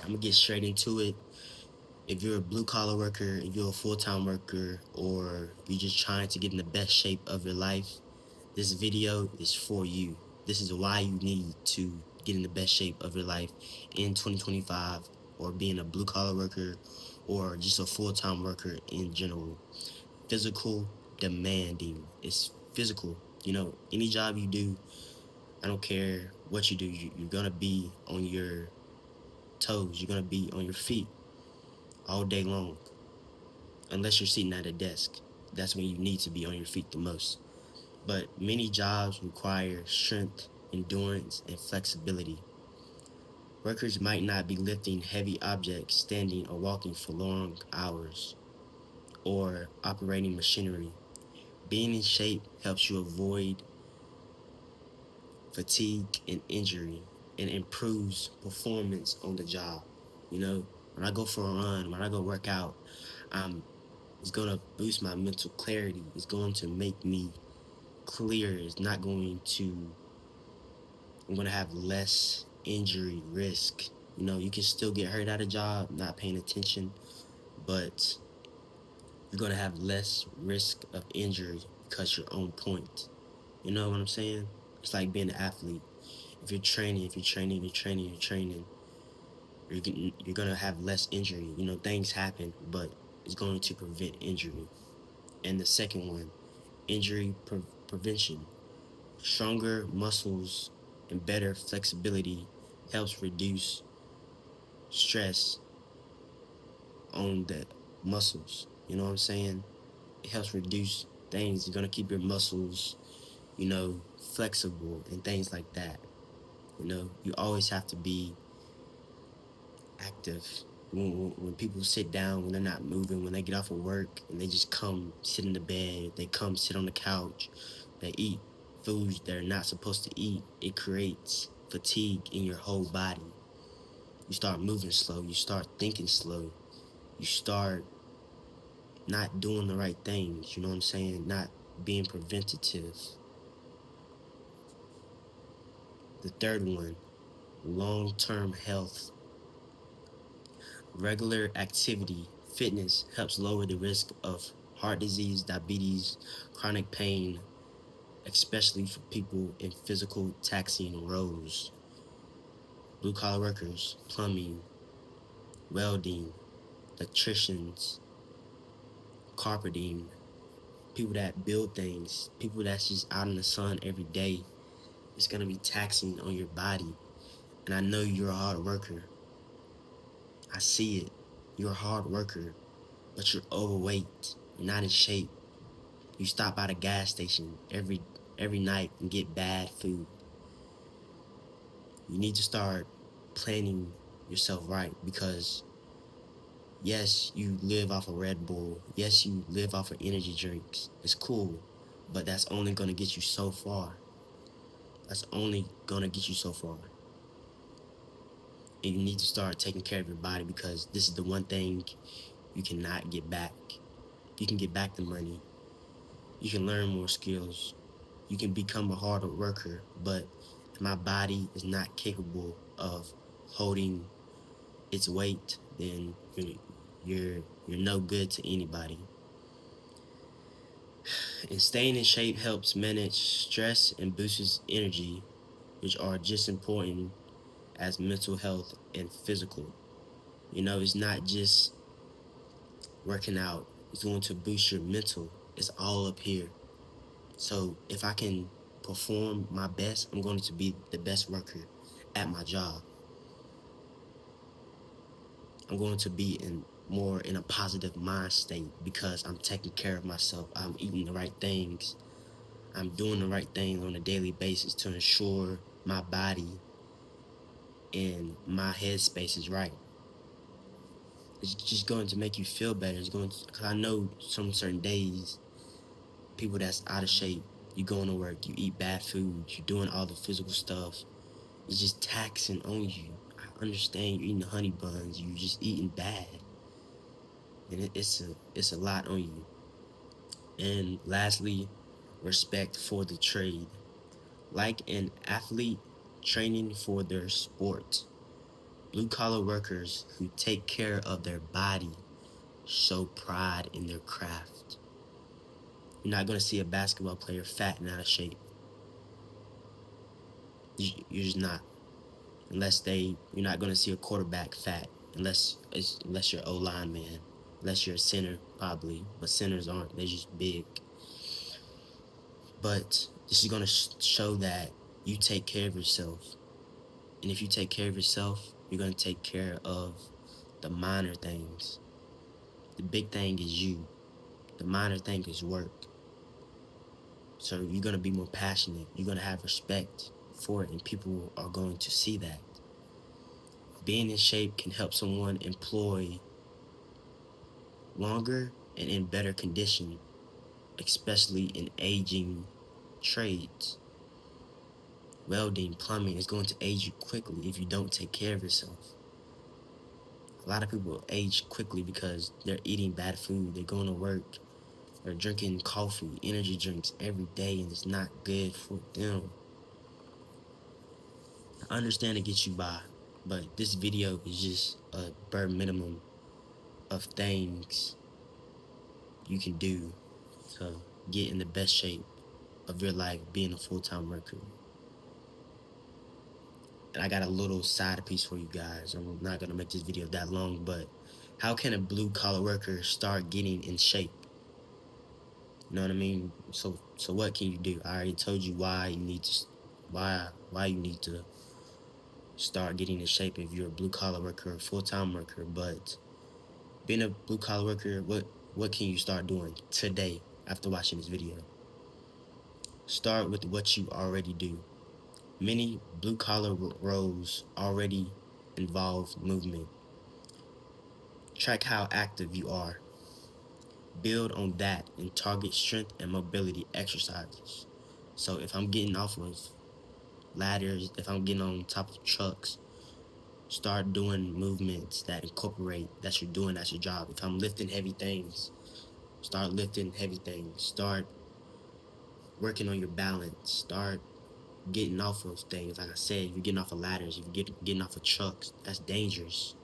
I'm gonna get straight into it. If you're a blue collar worker, if you're a full time worker, or you're just trying to get in the best shape of your life, this video is for you. This is why you need to get in the best shape of your life in 2025, or being a blue collar worker, or just a full time worker in general. Physical demanding. It's physical. Any job you do, I don't care what you do, you're gonna be on your toes, you're gonna be on your feet all day long. Unless you're sitting at a desk, that's when you need to be on your feet the most. But many jobs require strength, endurance, and flexibility. Workers might not be lifting heavy objects, standing or walking for long hours, or operating machinery. Being in shape helps you avoid fatigue and injury, and improves performance on the job. When I go for a run, when I go work out, it's going to boost my mental clarity. It's going to make me clear. I'm going to have less injury risk. You can still get hurt at a job, not paying attention, but you're going to have less risk of injury because you're on point. You know what I'm saying? It's like being an athlete. If you're training, you're going to have less injury. Things happen, but it's going to prevent injury. And the second one, injury prevention. Stronger muscles and better flexibility helps reduce stress on the muscles. You know what I'm saying? It helps reduce things. You're going to keep your muscles, flexible and things like that. You always have to be active. When people sit down, when they're not moving, when they get off of work and they just come sit in the bed, they come sit on the couch, they eat foods they're not supposed to eat, it creates fatigue in your whole body. You start moving slow, you start thinking slow, you start not doing the right things, you know what I'm saying? Not being preventative. The third one, long-term health. Regular activity, fitness helps lower the risk of heart disease, diabetes, chronic pain, especially for people in physical taxing roles. Blue collar workers, plumbing, welding, electricians, carpeting, people that build things, people that's just out in the sun every day. It's going to be taxing on your body. And I know you're a hard worker. I see it. You're a hard worker, but you're overweight. You're not in shape. You stop at a gas station every night and get bad food. You need to start planning yourself right, because yes, you live off of Red Bull. Yes, you live off of energy drinks. It's cool, but that's only going to get you so far. That's only going to get you so far. And you need to start taking care of your body, because this is the one thing you cannot get back. You can get back the money. You can learn more skills. You can become a harder worker, but my body is not capable of holding its weight, then you're no good to anybody. And staying in shape helps manage stress and boosts energy, which are just important as mental health and physical. It's not just working out. It's going to boost your mental. It's all up here. So if I can perform my best, I'm going to be the best worker at my job. I'm going to be more in a positive mind state, because I'm taking care of myself. I'm eating the right things. I'm doing the right things on a daily basis to ensure my body and my headspace is right. It's just going to make you feel better. Because I know some certain days, people that's out of shape, you going to work, you eat bad food, you're doing all the physical stuff. It's just taxing on you. I understand you're eating the honey buns, you're just eating bad. And it's a lot on you. And lastly, respect for the trade. Like an athlete training for their sport, Blue collar workers who take care of their body show pride in their craft. You're not going to see a basketball player fat and out of shape. You're just not. You're not going to see a quarterback fat unless you're O-line man, unless you're a center probably, but centers aren't. They're just big. But this is going to show that you take care of yourself. And if you take care of yourself, you're going to take care of the minor things. The big thing is you. The minor thing is work. So you're going to be more passionate. You're going to have respect for it, and people are going to see that. Being in shape can help someone employ longer and in better condition, especially in aging trades. Welding, plumbing is going to age you quickly if you don't take care of yourself. A lot of people age quickly because they're eating bad food, they're going to work, they're drinking coffee, energy drinks every day, and it's not good for them. I understand it gets you by, but this video is just a bare minimum of things you can do to get in the best shape of your life being a full-time worker. And I got a little side piece for you guys. I'm not gonna make this video that long, but how can a blue-collar worker start getting in shape? You know what I mean? So what can you do? I already told you why you need to start getting in shape if you're a blue-collar worker or full-time worker. But being a blue-collar worker, what can you start doing today after watching this video? Start with what you already do. Many blue-collar roles already involve movement. Track how active you are. Build on that and target strength and mobility exercises. So if I'm getting off of ladders, if I'm getting on top of trucks, start doing movements that incorporate that you're doing at your job. If I'm lifting heavy things, start lifting heavy things. Start working on your balance. Start getting off of things. Like I said, if you're getting off of ladders, if you're getting off of trucks, that's dangerous.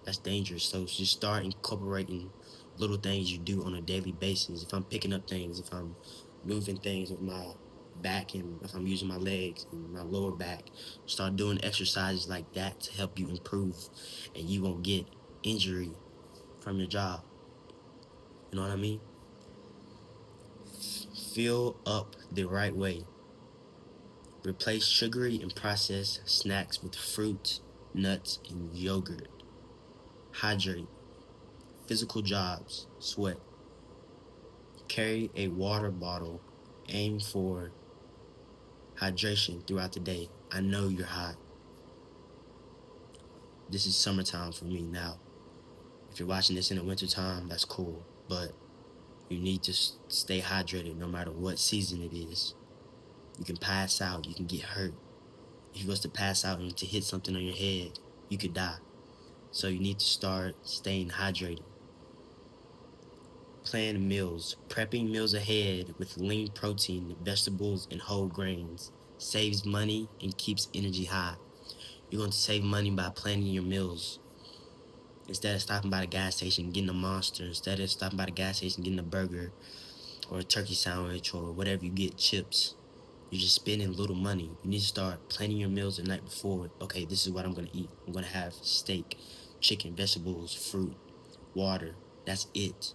That's dangerous. So just start incorporating little things you do on a daily basis. If I'm picking up things, if I'm moving things with my back, and if I'm using my legs and my lower back, start doing exercises like that to help you improve, and you won't get injury from your job. You know what I mean? Fill up the right way. Replace sugary and processed snacks with fruit, nuts, and yogurt. Hydrate. Physical jobs. Sweat. Carry a water bottle. Aim for hydration throughout the day. I know you're hot. This is summertime for me now. If you're watching this in the wintertime, that's cool. But you need to stay hydrated no matter what season it is. You can pass out. You can get hurt. If you was to pass out and to hit something on your head, you could die. So you need to start staying hydrated. Plan meals. Prepping meals ahead with lean protein, vegetables, and whole grains saves money and keeps energy high. You're going to save money by planning your meals. Instead of stopping by the gas station getting a Monster, instead of stopping by the gas station getting a burger or a turkey sandwich or whatever you get, chips, you're just spending little money. You need to start planning your meals the night before. Okay, this is what I'm going to eat. I'm going to have steak, chicken, vegetables, fruit, water. That's it.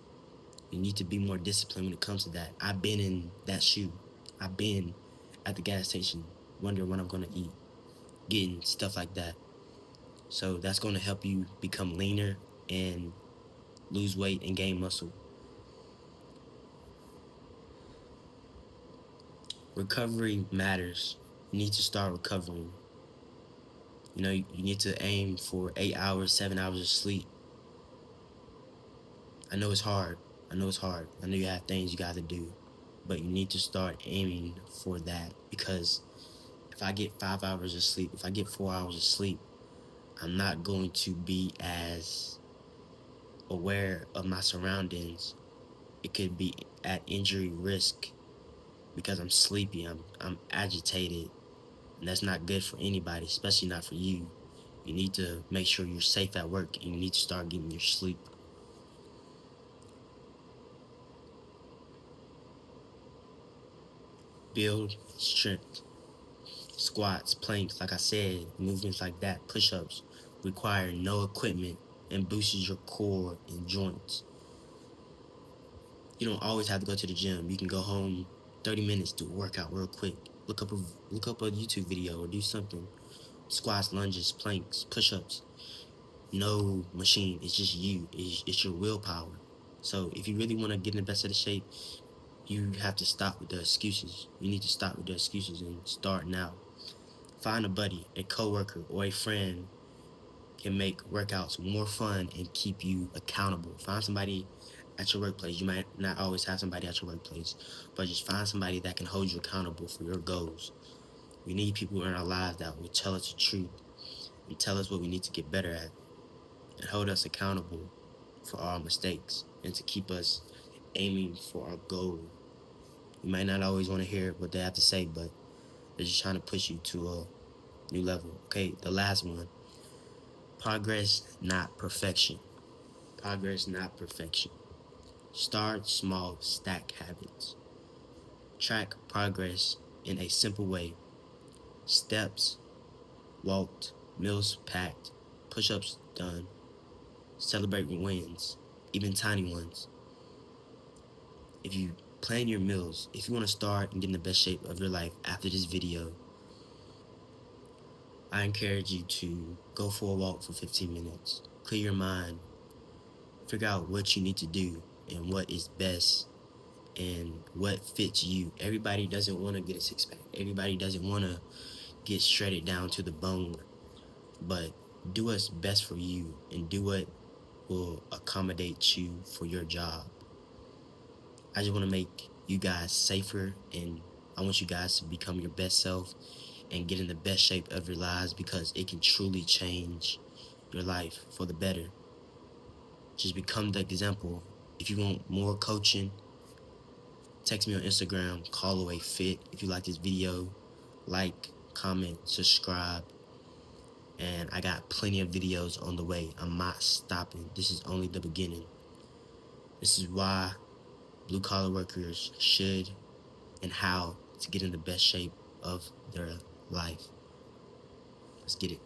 You need to be more disciplined when it comes to that. I've been in that shoe. I've been at the gas station wondering what I'm going to eat, getting stuff like that. So that's going to help you become leaner and lose weight and gain muscle. Recovery matters. You need to start recovering. You know, you need to aim for 8 hours, 7 hours of sleep. I know it's hard. I know you have things you got to do. But you need to start aiming for that, because if I get 5 hours of sleep, if I get 4 hours of sleep, I'm not going to be as aware of my surroundings. It could be at injury risk because I'm sleepy, I'm agitated, and that's not good for anybody, especially not for you. You need to make sure you're safe at work, and you need to start getting your sleep. Build strength. Squats, planks, like I said, movements like that, push-ups, require no equipment and boosts your core and joints. You don't always have to go to the gym. You can go home, 30 minutes, do a workout real quick. Look up a YouTube video or do something. Squats, lunges, planks, push-ups. No machine. It's just you. It's your willpower. So if you really want to get in the best of the shape, you have to stop with the excuses. You need to stop with the excuses and start now. Find a buddy, a coworker, or a friend can make workouts more fun and keep you accountable. Find somebody at your workplace. You might not always have somebody at your workplace, but just find somebody that can hold you accountable for your goals. We need people in our lives that will tell us the truth and tell us what we need to get better at and hold us accountable for our mistakes and to keep us aiming for our goal. You might not always want to hear what they have to say, but they're just trying to push you to a new level. Okay, the last one. Progress, not perfection. Progress, not perfection. Start small, stack habits. Track progress in a simple way. Steps walked, meals packed, push-ups done. Celebrate wins, even tiny ones. If you plan your meals, if you want to start and get in the best shape of your life after this video, I encourage you to go for a walk for 15 minutes. Clear your mind. Figure out what you need to do and what is best and what fits you. Everybody doesn't want to get a six-pack. Everybody doesn't want to get shredded down to the bone. But do what's best for you and do what will accommodate you for your job. I just want to make you guys safer, and I want you guys to become your best self and get in the best shape of your lives, because it can truly change your life for the better. Just become the example. If you want more coaching, text me on Instagram, CallAwayFit. If you like this video, like, comment, subscribe. And I got plenty of videos on the way. I'm not stopping. This is only the beginning. This is why blue collar workers should and how to get in the best shape of their life. Let's get it.